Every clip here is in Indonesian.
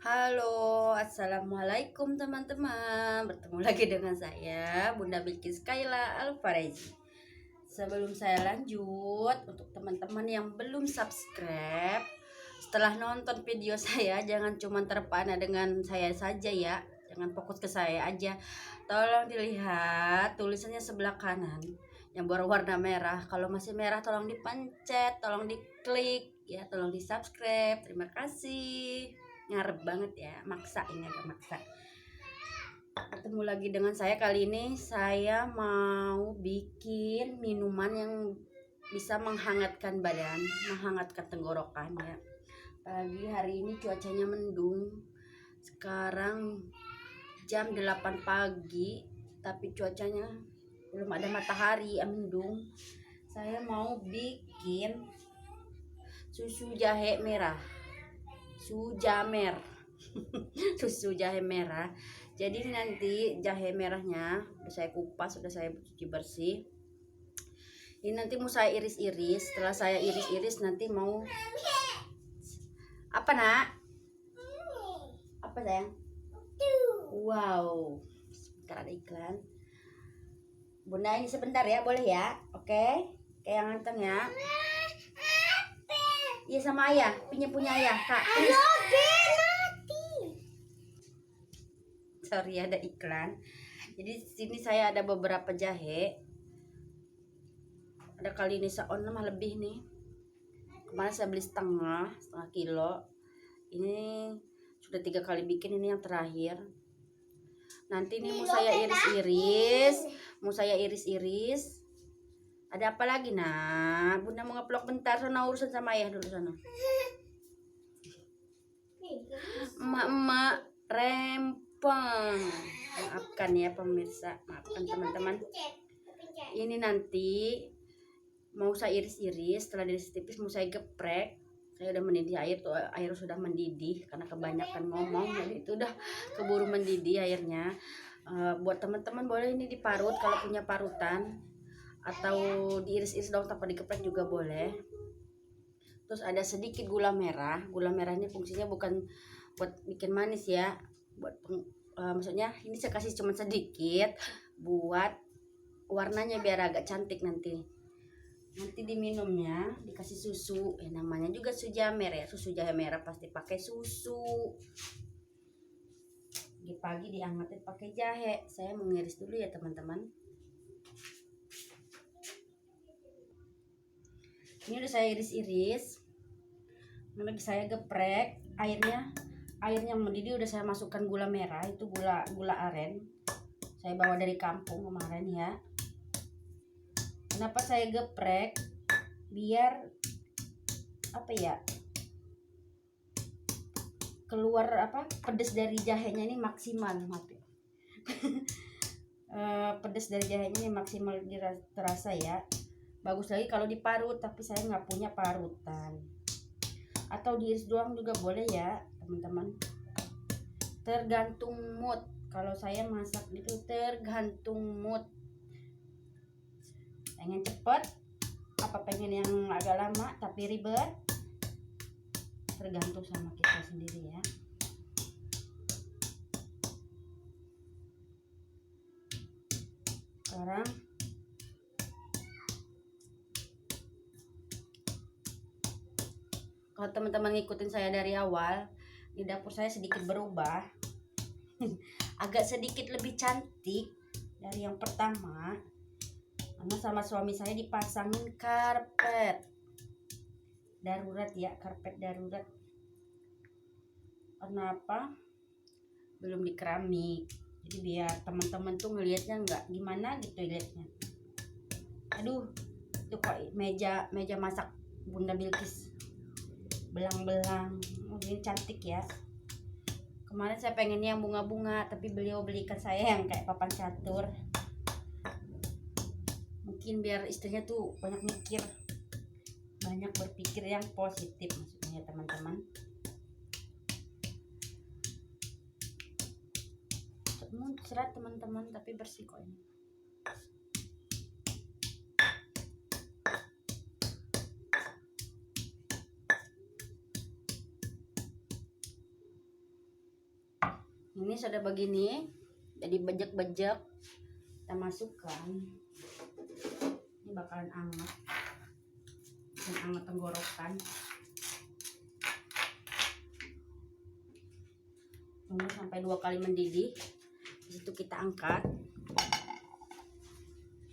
Halo, assalamualaikum teman-teman. Bertemu lagi dengan saya, Bunda Bilkis Kaila Alfarezi. Sebelum saya lanjut, untuk teman-teman yang belum subscribe, setelah nonton video saya, jangan cuma terpana dengan saya saja ya. Jangan fokus ke saya aja. Tolong dilihat tulisannya sebelah kanan yang berwarna merah. Kalau masih merah tolong dipencet, tolong diklik ya, tolong di subscribe. Terima kasih. Ngarep banget ya, maksa, ini agak maksa. Ketemu lagi dengan saya. Kali ini saya mau bikin minuman yang bisa menghangatkan badan, menghangatkan tenggorokan ya. Pagi hari ini cuacanya mendung. Sekarang jam 8 pagi, tapi cuacanya belum ada matahari, mendung. Saya mau bikin susu jahe merah, sujamer. Susu jahe merah. Jadi nanti jahe merahnya udah saya kupas, sudah saya cuci bersih. Ini nanti mau saya iris-iris. Setelah saya iris-iris nanti mau apa, Nak? Apa, sayang? Wow, sebentar ada iklan. Bunda ini sebentar ya, boleh ya? Oke, kayak yang ganteng ya. Iya, sama ayah, punya ayah, Kak. Sorry, ada iklan. Jadi sini saya ada beberapa jahe. Ada kali ini seon mah lebih nih. Kemarin saya beli setengah kilo. Ini sudah 3 kali bikin, ini yang terakhir. Nanti ini mau saya iris-iris. Ada apa lagi, nah? Bunda mau ngeplok bentar, sana urusan sama ayah dulu sana. Emak-emak rempong. Maafkan ya pemirsa, maafkan teman-teman. Ini nanti mau saya iris-iris. Setelah diiris tipis mau saya geprek. Saya udah mendidih air tuh, air sudah mendidih karena kebanyakan ngomong, jadi itu udah keburu mendidih airnya. Buat teman-teman boleh ini diparut kalau punya parutan, atau diiris-iris dong tanpa digeprek juga boleh. Terus ada sedikit gula merah. Gula merah ini fungsinya bukan buat bikin manis ya, buat maksudnya ini saya kasih cuma sedikit buat warnanya biar agak cantik. Nanti diminumnya dikasih susu, namanya juga sujamer ya, susu jahe merah pasti pakai susu. Pagi diangetin pakai jahe. Saya mengiris dulu ya teman-teman. Ini udah saya iris-iris, lagi saya geprek. Airnya yang mendidih udah saya masukkan gula merah, itu gula aren. Saya bawa dari kampung kemarin ya. Kenapa saya geprek? Biar apa ya, keluar pedas dari jahenya ini maksimal. Pedas dari jahenya ini maksimal terasa ya. Bagus lagi kalau diparut, tapi saya nggak punya parutan. Atau diiris doang juga boleh ya teman-teman, tergantung mood. Kalau saya masak itu tergantung mood, pengen cepet apa pengen yang agak lama tapi ribet, tergantung sama kita sendiri ya. Sekarang kalau teman-teman ngikutin saya dari awal, di dapur saya sedikit berubah. Agak sedikit lebih cantik dari yang pertama, karena sama suami saya dipasangin karpet darurat ya, karpet darurat. Kenapa? Belum di keramik, jadi biar teman-teman tuh ngelihatnya nggak gimana gitu lihatnya. Aduh, itu kok meja masak Bunda Bilkis belang-belang, ini cantik ya. Kemarin saya pengennya yang bunga-bunga, tapi beliau belikan saya yang kayak papan catur. Mungkin biar istrinya tuh banyak mikir, banyak berpikir yang positif maksudnya teman-teman. Serat teman-teman, tapi bersih kok ini. Ini sudah begini, jadi bejek-bejek. Kita masukkan. Ini bakalan anget dan anget tenggorokan. Tunggu sampai 2 kali mendidih. Di situ kita angkat.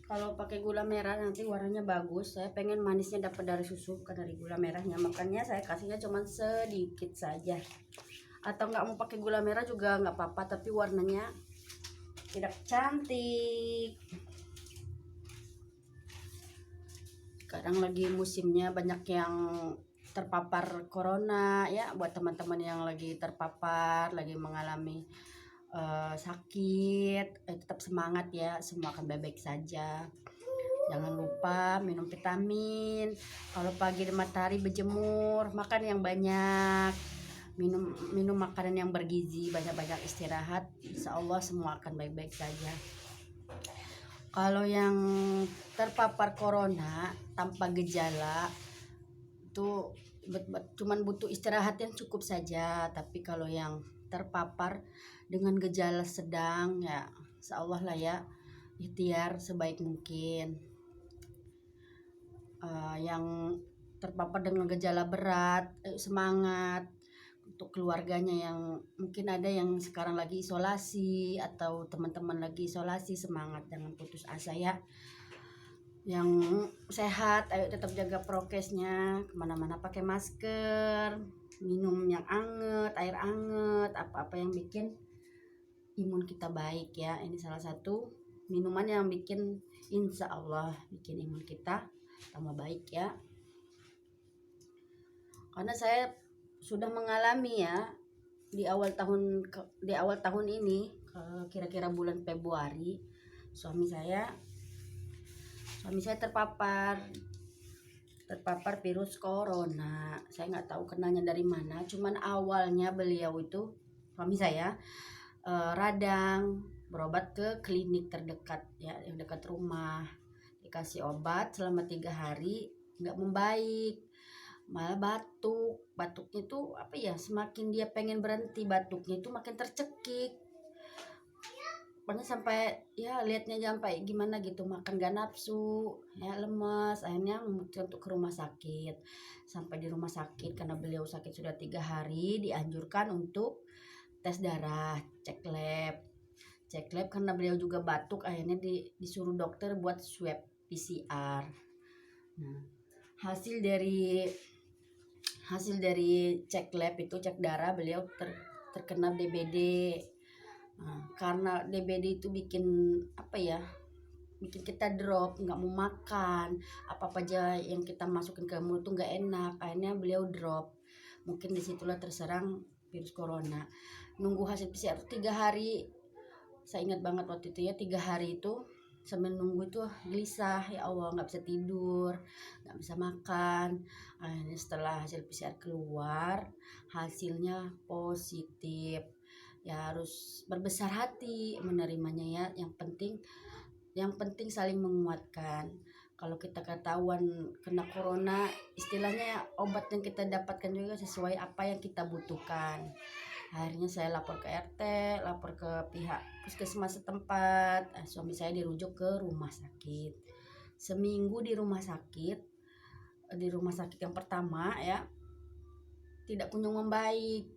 Kalau pakai gula merah nanti warnanya bagus. Saya pengen manisnya dapat dari susu, bukan dari gula merahnya. Makanya saya kasihnya cuma sedikit saja. Atau nggak mau pakai gula merah juga nggak apa-apa, tapi warnanya tidak cantik. Sekarang lagi musimnya banyak yang terpapar corona ya. Buat teman-teman yang lagi terpapar, lagi mengalami sakit, tetap semangat ya, semua akan baik-baik saja. Jangan lupa minum vitamin. Kalau pagi di matahari berjemur, makan yang banyak, minum makanan yang bergizi, banyak-banyak istirahat. Insya Allah semua akan baik-baik saja. Kalau yang terpapar corona tanpa gejala itu cuman butuh istirahat yang cukup saja. Tapi kalau yang terpapar dengan gejala sedang ya, insya Allah lah ya, ikhtiar sebaik mungkin. Yang terpapar dengan gejala berat, semangat untuk keluarganya yang mungkin ada yang sekarang lagi isolasi atau teman-teman lagi isolasi, semangat, jangan putus asa ya. Yang sehat ayo tetap jaga prokesnya, kemana-mana pakai masker, minum yang anget, air anget, apa-apa yang bikin imun kita baik ya. Ini salah satu minuman yang bikin, insya Allah bikin imun kita tambah baik ya. Karena saya sudah mengalami ya di awal tahun ini, kira-kira bulan Februari, suami saya terpapar virus corona. Saya nggak tahu kenanya dari mana, cuman awalnya beliau itu, suami saya, radang, berobat ke klinik terdekat ya, yang dekat rumah, dikasih obat selama 3 hari, nggak membaik, malah batuknya itu apa ya, semakin dia pengen berhenti batuknya itu makin tercekik. Pokoknya sampai ya liatnya sampai gimana gitu, makan gak nafsu ya, lemas. Akhirnya memutuskan untuk ke rumah sakit. Sampai di rumah sakit karena beliau sakit sudah 3 hari, dianjurkan untuk tes darah, cek lab karena beliau juga batuk. Akhirnya disuruh dokter buat swab PCR. Nah, hasil dari cek lab itu, cek darah, beliau terkena DBD. Nah, karena DBD itu bikin apa ya, bikin kita drop, nggak mau makan, apa aja yang kita masukin ke mulut tuh nggak enak. Akhirnya beliau drop. Mungkin disitulah terserang virus corona. Nunggu hasil PCR 3 hari. Saya ingat banget waktu itu ya, 3 hari itu sambil nunggu itu gelisah, ya Allah, nggak bisa tidur, nggak bisa makan. Akhirnya setelah hasil PCR keluar, hasilnya positif, ya harus berbesar hati menerimanya ya. Yang penting saling menguatkan. Kalau kita ketahuan kena corona, istilahnya obat yang kita dapatkan juga sesuai apa yang kita butuhkan. Akhirnya saya lapor ke RT, lapor ke pihak puskesmas setempat. Suami saya dirujuk ke rumah sakit. Seminggu di rumah sakit yang pertama ya, tidak kunjung membaik.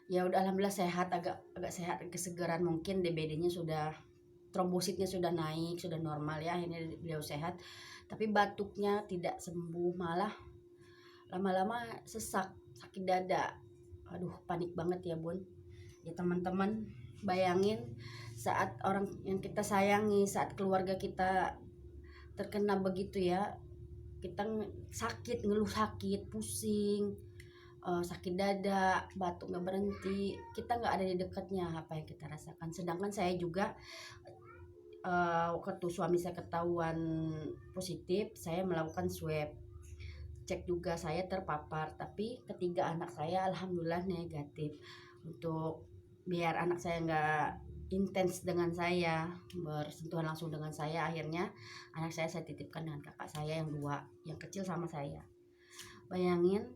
Ya udah, alhamdulillah sehat, agak sehat, kesegaran. Mungkin DBD-nya sudah, trombositnya sudah naik, sudah normal ya. Akhirnya beliau sehat. Tapi batuknya tidak sembuh, malah lama-lama sesak, sakit dada. Aduh, panik banget ya bun ya teman-teman. Bayangin saat orang yang kita sayangi, saat keluarga kita terkena begitu ya, kita sakit, ngeluh sakit, pusing, sakit dada, batuk nggak berhenti, kita nggak ada di dekatnya, apa yang kita rasakan. Sedangkan saya juga waktu suami saya ketahuan positif, saya melakukan swab, cek juga saya terpapar, tapi ketiga anak saya alhamdulillah negatif. Untuk biar anak saya nggak intens dengan saya, bersentuhan langsung dengan saya, akhirnya anak saya titipkan dengan kakak saya yang 2, yang kecil sama saya. Bayangin,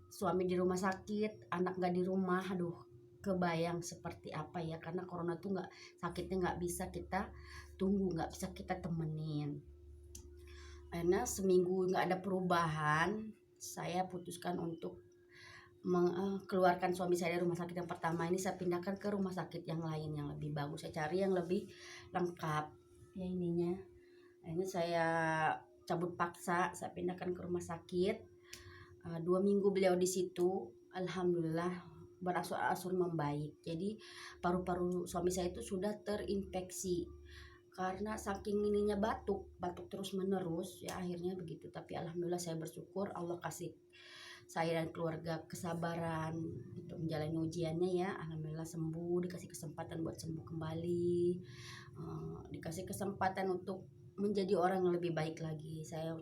suami di rumah sakit, anak nggak di rumah. Aduh, kebayang seperti apa ya, karena corona tuh sakitnya nggak bisa kita tunggu, nggak bisa kita temenin. Karena seminggu nggak ada perubahan, saya putuskan untuk keluarkan suami saya dari rumah sakit yang pertama ini, saya pindahkan ke rumah sakit yang lain yang lebih bagus. Saya cari yang lebih lengkap ya ininya. Akhirnya saya cabut paksa, saya pindahkan ke rumah sakit. 2 minggu beliau di situ, alhamdulillah berangsur-angsur membaik. Jadi paru-paru suami saya itu sudah terinfeksi karena saking ininya batuk terus menerus ya, akhirnya begitu. Tapi alhamdulillah saya bersyukur Allah kasih saya dan keluarga kesabaran untuk menjalani ujiannya ya. Alhamdulillah sembuh, dikasih kesempatan buat sembuh kembali, dikasih kesempatan untuk menjadi orang yang lebih baik lagi. Saya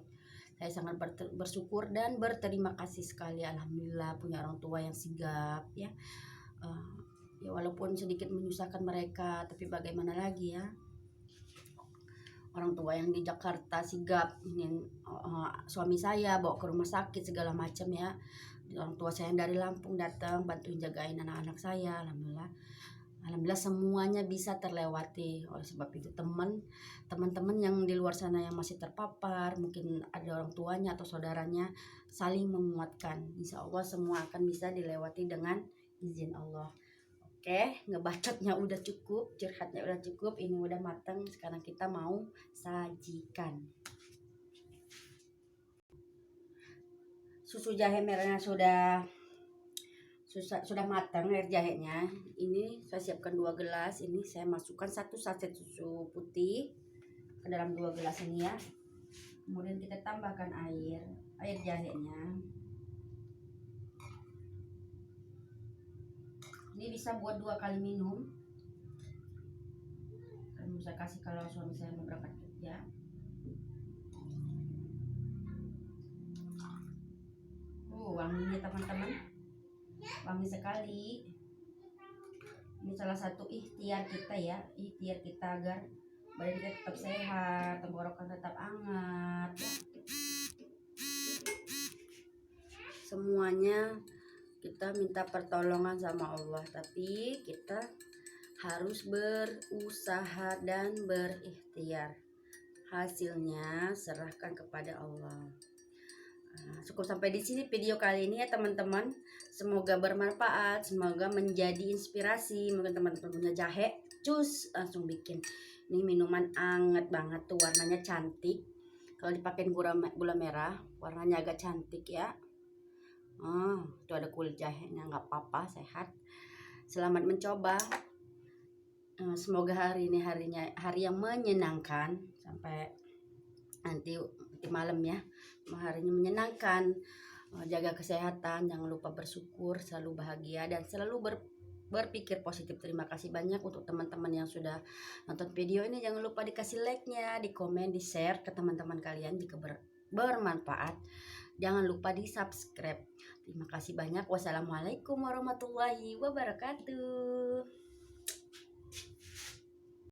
sangat bersyukur dan berterima kasih sekali, alhamdulillah punya orang tua yang sigap ya. Ya walaupun sedikit menyusahkan mereka, tapi bagaimana lagi ya, orang tua yang di Jakarta sigap ini suami saya bawa ke rumah sakit segala macam ya. Orang tua saya yang dari Lampung datang bantuin jagain anak-anak saya. Alhamdulillah semuanya bisa terlewati. Oleh sebab itu teman-teman yang di luar sana yang masih terpapar, mungkin ada orang tuanya atau saudaranya, saling menguatkan. Insya Allah semua akan bisa dilewati dengan izin Allah. Oke, ngebacotnya udah cukup, curhatnya udah cukup, ini udah matang. Sekarang kita mau sajikan. Susu jahe merahnya sudah matang, air jahenya. Ini saya siapkan 2 gelas. Ini saya masukkan 1 saset susu putih ke dalam 2 gelas ini ya. Kemudian kita tambahkan air jahenya. Ini bisa buat 2 kali minum. Saya kasih kalau suami saya mau berangkat kerja. Wanginya teman-teman, wangi sekali. Ini salah satu ikhtiar kita ya, ikhtiar kita agar badan kita tetap sehat, tenggorokan tetap hangat ya. Semuanya kita minta pertolongan sama Allah, tapi kita harus berusaha dan berikhtiar. Hasilnya serahkan kepada Allah. Cukup sampai di sini video kali ini ya teman-teman. Semoga bermanfaat, semoga menjadi inspirasi. Mungkin teman-teman punya jahe, cus langsung bikin. Ini minuman anget banget tuh, warnanya cantik. Kalau dipakai gula merah, warnanya agak cantik ya. Itu ada kulit jahenya, nggak apa-apa, sehat. Selamat mencoba. Semoga hari ini hari yang menyenangkan sampai nanti malam ya. Harinya menyenangkan. Jaga kesehatan, jangan lupa bersyukur, selalu bahagia dan selalu berpikir positif. Terima kasih banyak untuk teman-teman yang sudah nonton video ini. Jangan lupa dikasih like-nya, di komen, di share ke teman-teman kalian jika bermanfaat. Jangan lupa di subscribe. Terima kasih banyak. Wassalamualaikum warahmatullahi wabarakatuh.